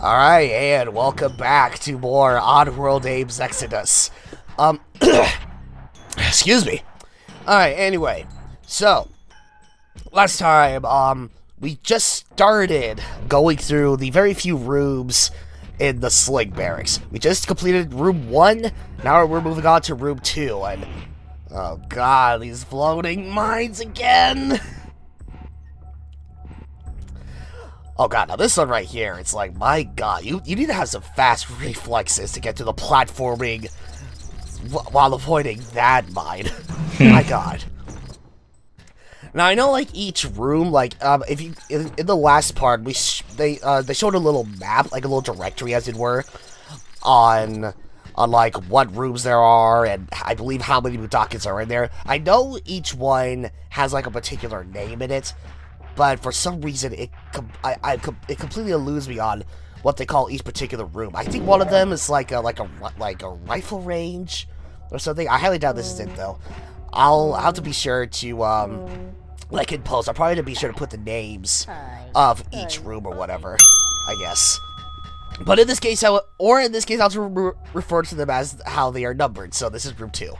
Alright, and welcome back to more Oddworld Abe's Exoddus. Excuse me. Alright, anyway. So, last time, we just started going through the very few rooms in the Slig Barracks. We just completed room 1, now we're moving on to room 2, and... oh god, these floating mines again! Oh god, now this one right here, it's like, my god, you need to have some fast reflexes to get to the platforming while avoiding that mine. My god. Now I know, like, each room, like, if you in the last part, they showed a little map, like a little directory, as it were, on like what rooms there are, and I believe how many Mudokons are in there. I know each one has like a particular name in it, but for some reason it completely eludes me on what they call each particular room. I think one of them is like a rifle range or something. I highly doubt this is it though. I'll have to be sure to like in post, I'll probably have to be sure to put the names of each room or whatever, I guess. But in this case, I'll just refer to them as how they are numbered. So this is room 2.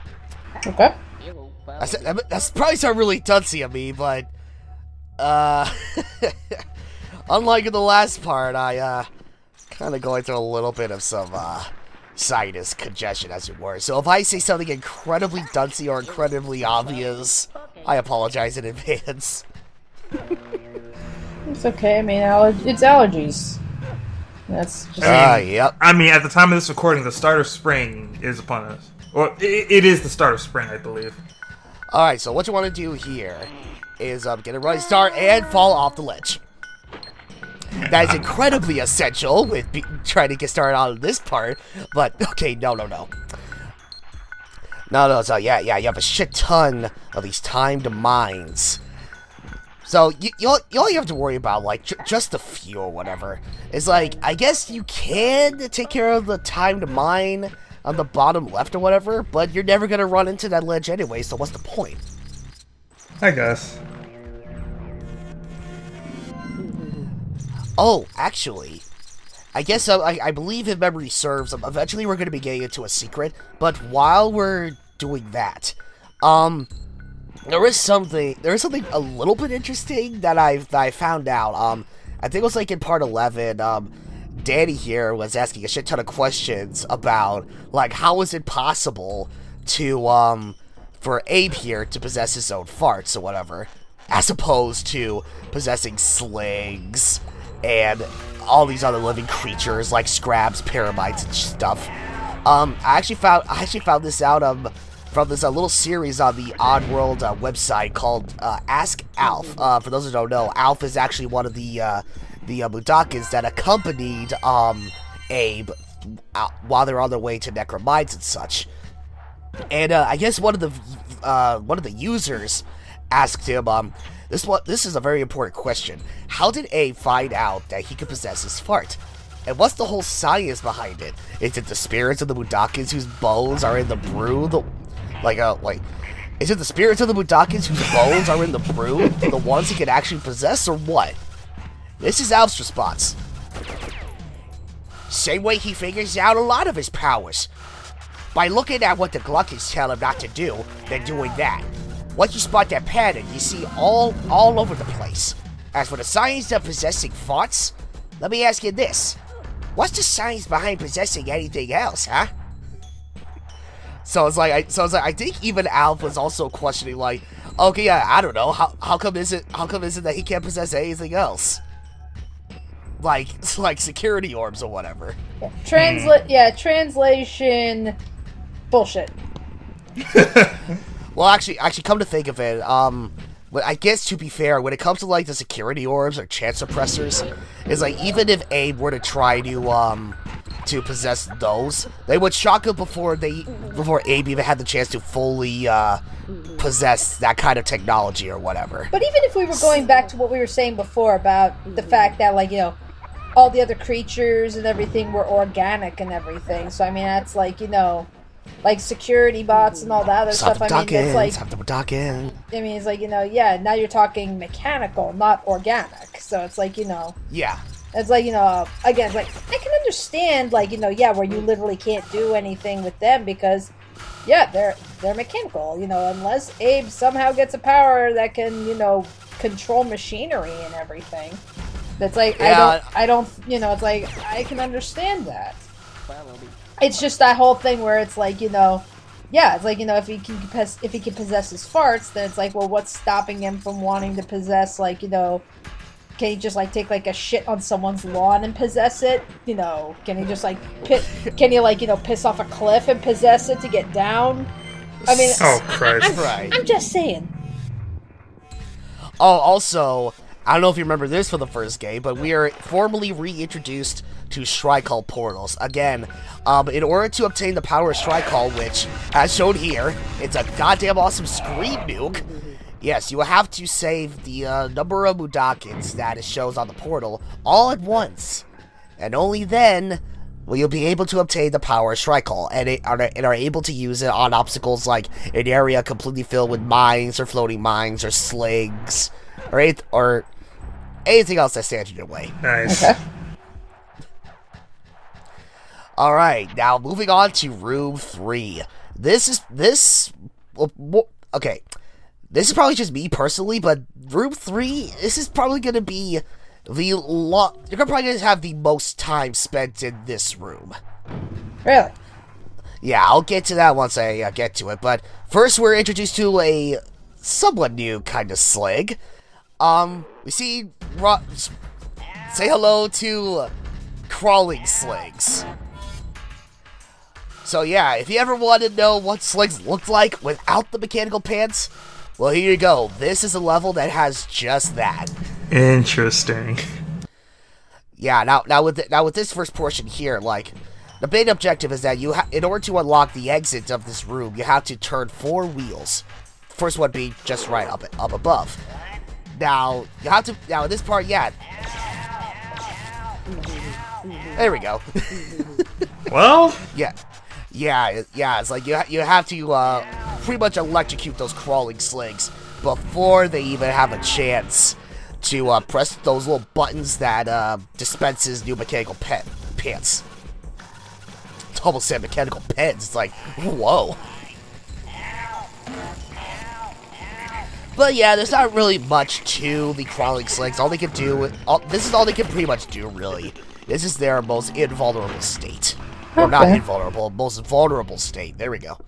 Okay. That's probably sound really duncy of me, but unlike in the last part, I kind of going through a little bit of some sinus congestion, as it were. So if I say something incredibly duncy or incredibly obvious, I apologize in advance. It's okay. I mean, it's allergies. That's just. Yep. I mean, at the time of this recording, the start of spring is upon us. Well, it is the start of spring, I believe. All right. So what you want to do here is get a running start and fall off the ledge. That is incredibly essential with trying to get started on this part. But okay, no. So yeah, you have a shit ton of these timed mines. So all you have to worry about, like, just a few or whatever, is like, I guess you can take care of the timed mine on the bottom left or whatever, but you're never gonna run into that ledge anyway. So what's the point? I guess. Oh, actually, I guess I believe if memory serves, eventually we're going to be getting into a secret, but while we're doing that, there is something a little bit interesting that I found out. I think it was like in part 11, Danny here was asking a shit ton of questions about, like, how is it possible to, for Abe here to possess his own farts or whatever, as opposed to possessing sligs and all these other living creatures like scrabs, pyramids, and stuff. I actually found this out from this little series on the Oddworld website called Ask Alf. For those who don't know, Alf is actually one of the Mudokons that accompanied Abe while they're on their way to Necromites and such. And I guess one of the users asked him, this is a very important question. How did Abe find out that he could possess his fart? And what's the whole science behind it? Is it the spirits of the Mudokons whose bones are in the brew? Is it the spirits of the Mudokons whose bones are in the brew? The ones he can actually possess, or what? This is Alf's response. Same way he figures out a lot of his powers. By looking at what the Gluckons tell him not to do, then doing that. Once you spot that pattern, you see all over the place. As for the science of possessing farts, let me ask you this. What's the science behind possessing anything else, huh? So it's like I think even Alf was also questioning, like, okay, yeah, I don't know, how come is it that he can't possess anything else? Like security orbs or whatever. Translation bullshit. Well, actually, come to think of it, but I guess to be fair, when it comes to like the security orbs or chance suppressors, it's like even if Abe were to try to possess those, they would shock him before Abe even had the chance to fully possess that kind of technology or whatever. But even if we were going back to what we were saying before about the fact that, like, you know, all the other creatures and everything were organic and everything, so I mean that's like, you know, like security bots and all that other stuff. I mean, it's like, I mean, it's like, you know, yeah, now you're talking mechanical, not organic. So it's like, you know. Yeah. It's like, again, it's like, I can understand, like, yeah, where you literally can't do anything with them because, yeah, they're mechanical, unless Abe somehow gets a power that can, control machinery and everything. That's like, Yeah. I don't, it's like, I can understand that. It's just that whole thing where it's like, yeah, it's like, if he can possess his farts, then it's like, well, what's stopping him from wanting to possess, like, can he just, like, take, like, a shit on someone's lawn and possess it? Can he just, like, piss off a cliff and possess it to get down? I mean, Oh, Christ. Right. I'm just saying. Oh, also, I don't know if you remember this from the first game, but we are formally reintroduced to Strike-Call portals. Again, in order to obtain the power of Strike-Call, which, as shown here, it's a goddamn awesome screen nuke. Yes, you will have to save the number of Mudokons that it shows on the portal all at once. And only then will you be able to obtain the power of Strike-Call, and are able to use it on obstacles like an area completely filled with mines, or floating mines, or sligs, or anything else that stands in your way. Nice. Okay. Alright, now moving on to Room 3. This is probably just me personally, but Room 3, this is probably going to be you're probably going to have the most time spent in this room. Really? Yeah, I'll get to that once I get to it, but first we're introduced to a somewhat new kind of slig. We see, say hello to crawling sligs. So yeah, if you ever want to know what sligs look like without the mechanical pants, well, here you go. This is a level that has just that. Interesting. Yeah, now with this first portion here, like, the main objective is that in order to unlock the exit of this room, you have to turn 4 wheels. First one being just right up above. Now in this part, yeah. There we go. Well, Yeah, it's like you have to pretty much electrocute those crawling sligs before they even have a chance to press those little buttons that dispenses new mechanical pants. It's almost said mechanical pens. It's like, whoa. But yeah, there's not really much to the crawling sligs. All they can do, this is all they can pretty much do, really. This is their most invulnerable state. Or not invulnerable, most vulnerable state. There we go.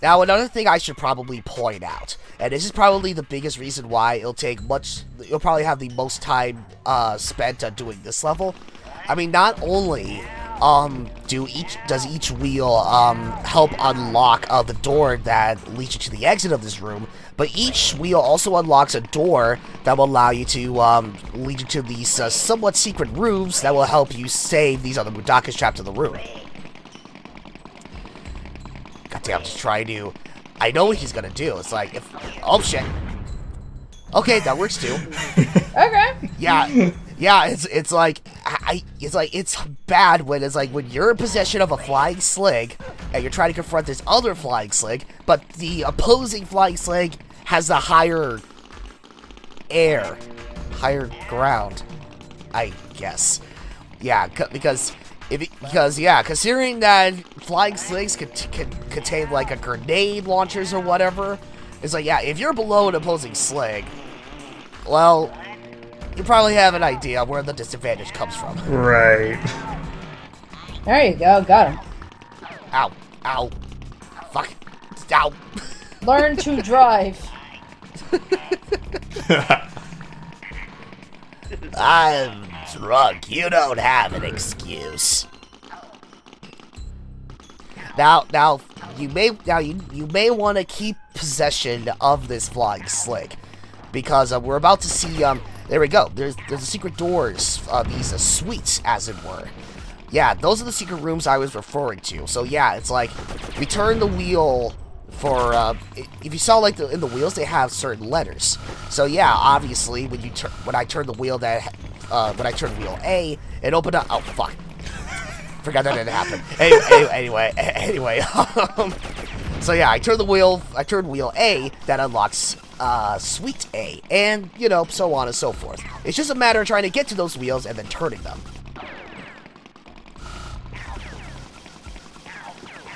Now, another thing I should probably point out, and this is probably the biggest reason why you'll probably have the most time spent on doing this level. I mean, not only does each wheel help unlock the door that leads you to the exit of this room, but each wheel also unlocks a door that will allow you to lead you to these somewhat secret rooms that will help you save these other Mudokons trapped in the room. Goddamn, just trying to... I know what he's gonna do. It's like, oh shit. Okay, that works too. Okay. Yeah, it's like it's bad when when you're in possession of a flying slig and you're trying to confront this other flying slig, but the opposing flying slig has the higher ground, I guess. Yeah, because considering that flying sligs can contain like a grenade launchers or whatever, it's like, yeah, if you're below an opposing slig, well, you probably have an idea where the disadvantage comes from. right. There you go. Got him. Ow. Ow. Fuck. Ow. Learn to drive. I'm drunk. You don't have an excuse. Now you may want to keep possession of this flying slig, because we're about to see there we go. There's the secret doors, these suites, as it were. Yeah, those are the secret rooms I was referring to. So yeah, it's like we turn the wheel for if you saw like in the wheels, they have certain letters. So yeah, obviously when I turn the wheel when I turn wheel A, it opened up. Oh fuck. Forgot that didn't happen. Anyway. So yeah, I turn wheel A, that unlocks Suite A, and, you know, so on and so forth. It's just a matter of trying to get to those wheels and then turning them.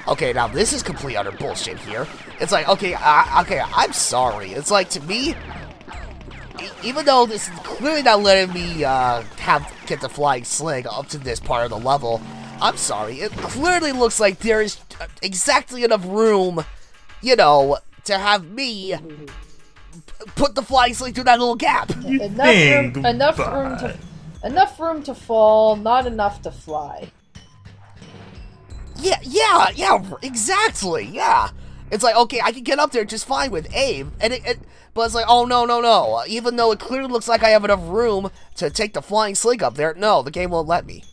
Okay, now this is complete utter bullshit here. It's like, okay, I'm sorry. It's like, to me, even though this is clearly not letting me get the flying slig up to this part of the level, I'm sorry. It clearly looks like there is exactly enough room, you know, to have me put the flying slig through that little gap. Enough room to fall, not enough to fly. Yeah, exactly, yeah. It's like, okay, I can get up there just fine with aim, but it's like, oh, no. Even though it clearly looks like I have enough room to take the flying slig up there, no, the game won't let me.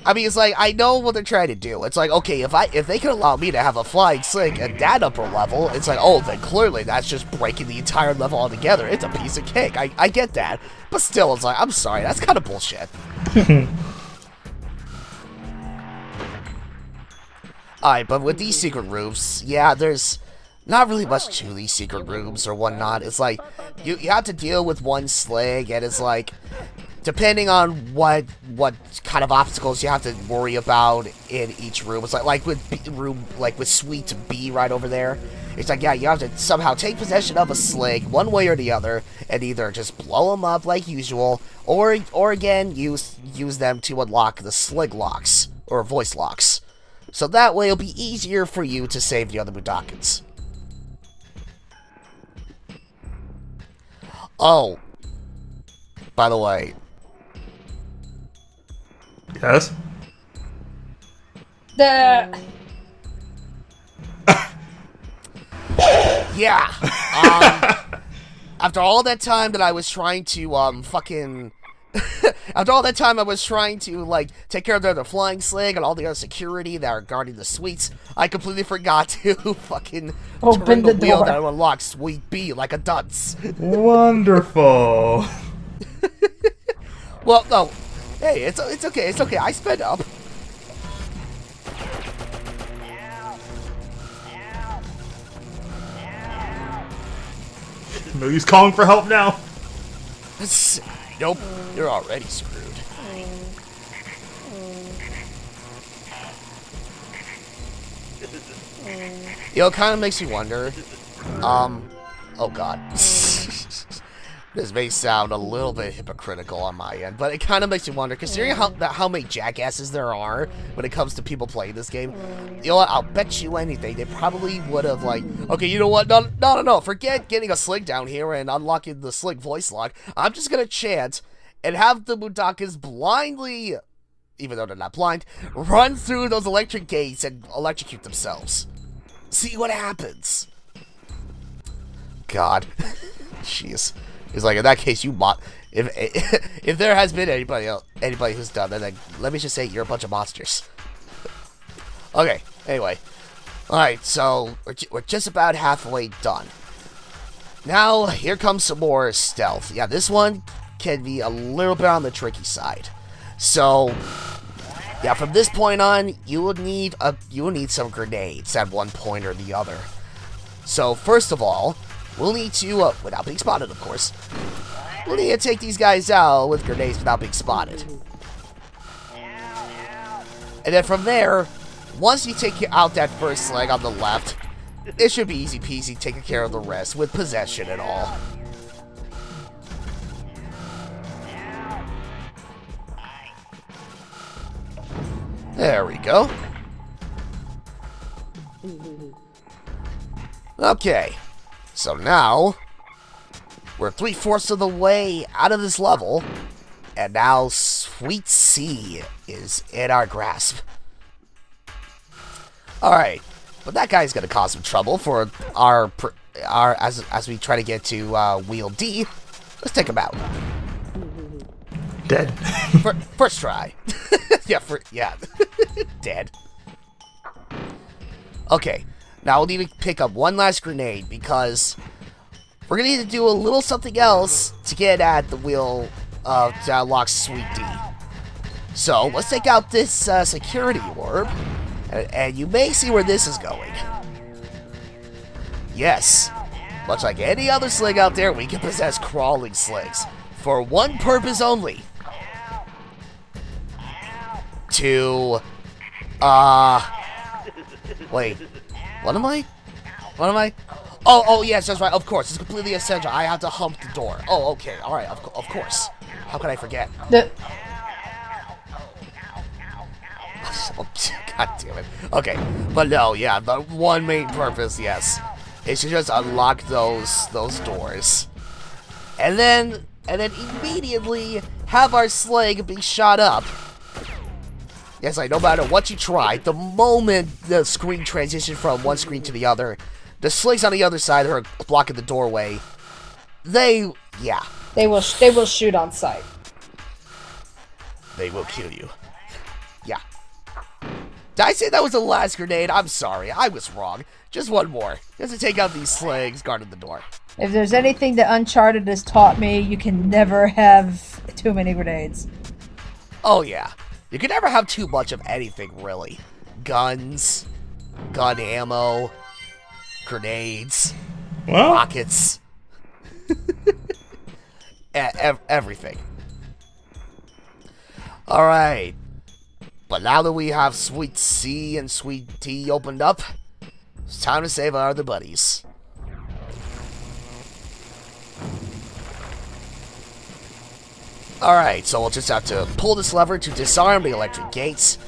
I mean, it's like, I know what they're trying to do. It's like, okay, if they can allow me to have a flying slig at that upper level, it's like, oh, then clearly that's just breaking the entire level altogether. It's a piece of cake. I get that. But still, it's like, I'm sorry, that's kind of bullshit. Alright, but with these secret rooms, yeah, there's not really much to these secret rooms or whatnot. It's like, you have to deal with one slig, and it's like, depending on what kind of obstacles you have to worry about in each room. It's like with Suite B right over there. It's like, yeah, you have to somehow take possession of a slig one way or the other, and either just blow them up like usual, or again, use them to unlock the slig locks, or voice locks. So that way it'll be easier for you to save the other Mudokons. Oh. By the way. Yes? Yeah. After all that time that I was trying to, after all that time I was trying to, like, take care of the flying slig and all the other security that are guarding the suites, I completely forgot to fucking turn the wheel that would unlock Suite B like a dunce. Wonderful. Well, no. Hey, it's okay. I sped up. No use calling for help now. Nope, you're already screwed. You know, it kind of makes me wonder, oh god. This may sound a little bit hypocritical on my end, but it kind of makes me wonder, considering how many jackasses there are when it comes to people playing this game. You know what, I'll bet you anything, they probably would have, like, okay, you know what, no, forget getting a slig down here and unlocking the slig voice lock. I'm just gonna chant and have the Mudokons blindly, even though they're not blind, run through those electric gates and electrocute themselves. See what happens. God. Jeez. It's like, in that case, if there has been anybody who's done that, then let me just say you're a bunch of monsters. Okay, anyway. Alright, so we're just about halfway done. Now, here comes some more stealth. Yeah, this one can be a little bit on the tricky side. So, yeah, from this point on, you will need some grenades at one point or the other. So, first of all, we'll need to, without being spotted, of course, we'll need to take these guys out with grenades without being spotted. And then from there, once you take out that first slig on the left, it should be easy peasy taking care of the rest with possession and all. There we go. Okay. So now, we're 3/4 of the way out of this level, and now Suite C is in our grasp. Alright, but that guy's gonna cause some trouble for as we try to get to Wheel D. Let's take him out. Dead. First try. Yeah, dead. Okay. Now we'll need to pick up one last grenade because we're going to need to do a little something else to get at the wheel to unlock Suite D. So let's take out this security orb, and you may see where this is going. Yes, Much like any other slig out there, we can possess crawling sligs. For one purpose only. To, wait. What am I? Oh, yes, that's right. Of course, it's completely essential. I have to hump the door. Oh, okay. All right, of course. How could I forget? Oh, God damn it. Okay, but no, yeah, the one main purpose, yes, is to just unlock those doors, and then immediately have our slig be shot up. Yes, like, no matter what you try, the moment the screen transitions from one screen to the other, the sligs on the other side are blocking the doorway. They will shoot on sight. They will kill you. Yeah. Did I say that was the last grenade? I'm sorry, I was wrong. Just one more, just to take out these sligs guarding the door. If there's anything that Uncharted has taught me, you can never have too many grenades. Oh yeah. You can never have too much of anything, really. Guns, gun ammo, grenades, rockets, everything. Alright. But now that we have Sweet C and Sweet T opened up, it's time to save our other buddies. Alright, so we'll just have to pull this lever to disarm the electric gates,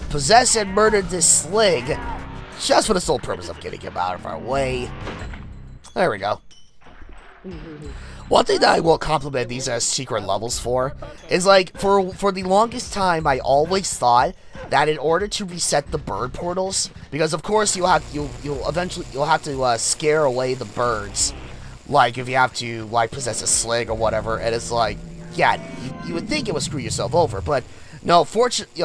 possess and murder this slig, just for the sole purpose of getting him out of our way. There we go. One thing that I will compliment these as secret levels for is, like, for the longest time I always thought that in order to reset the bird portals, because of course you'll have to scare away the birds, like if you have to like possess a slig or whatever, and it's like, yeah, you would think it would screw yourself over, but no, fortunately,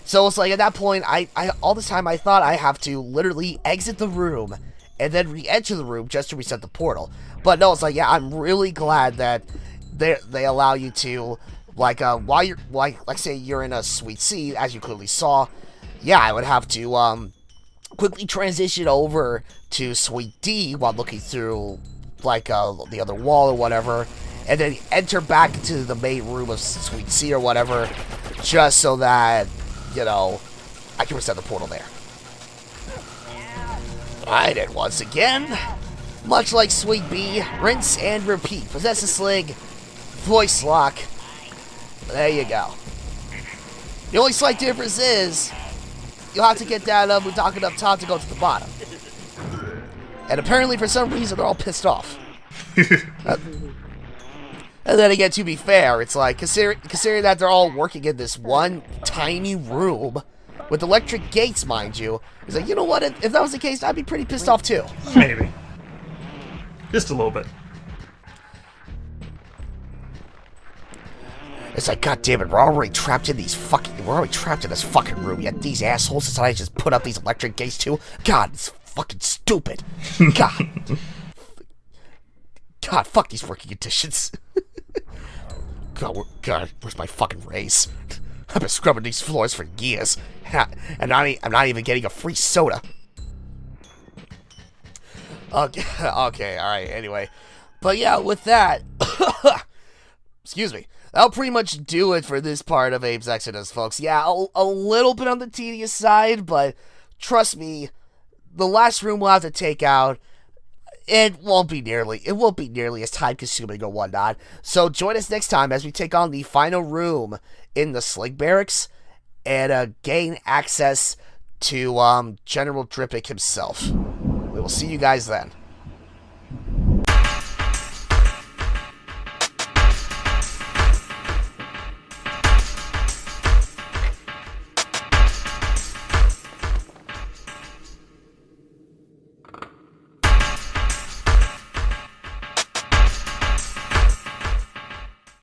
so it's like at that point, I all this time I thought I have to literally exit the room and then re-enter the room just to reset the portal. But no, it's like, yeah, I'm really glad that they allow you to, like, while you're, like say you're in a Sweet C, as you clearly saw, yeah, I would have to, quickly transition over to Sweet D while looking through, like, the other wall or whatever, and then enter back into the main room of Sweet C or whatever, just so that, I can reset the portal there. Alright, and once again, much like Sweet B, rinse and repeat. Possess a slig, voice lock. There you go. The only slight difference is, you'll have to get that Mudokon up top to go to the bottom. And apparently, for some reason, they're all pissed off. And then again, to be fair, it's like, considering that they're all working in this one tiny room, with electric gates, mind you, it's like, you know what, if that was the case, I'd be pretty pissed off too. Maybe. Just a little bit. It's like, god damn it, we're already trapped in this fucking room, yet these assholes decided to just put up these electric gates too? God, it's fucking stupid. God, fuck these working conditions. God, where's my fucking raise? I've been scrubbing these floors for years, and I'm not even getting a free soda. Okay, alright, anyway. But yeah, with that, excuse me, that'll pretty much do it for this part of Abe's Exoddus, folks. Yeah, a little bit on the tedious side, but trust me, the last room we'll have to take out, it won't be nearly as time-consuming or whatnot. So join us next time as we take on the final room in the Slig Barracks and gain access to General Drippick himself. We will see you guys then.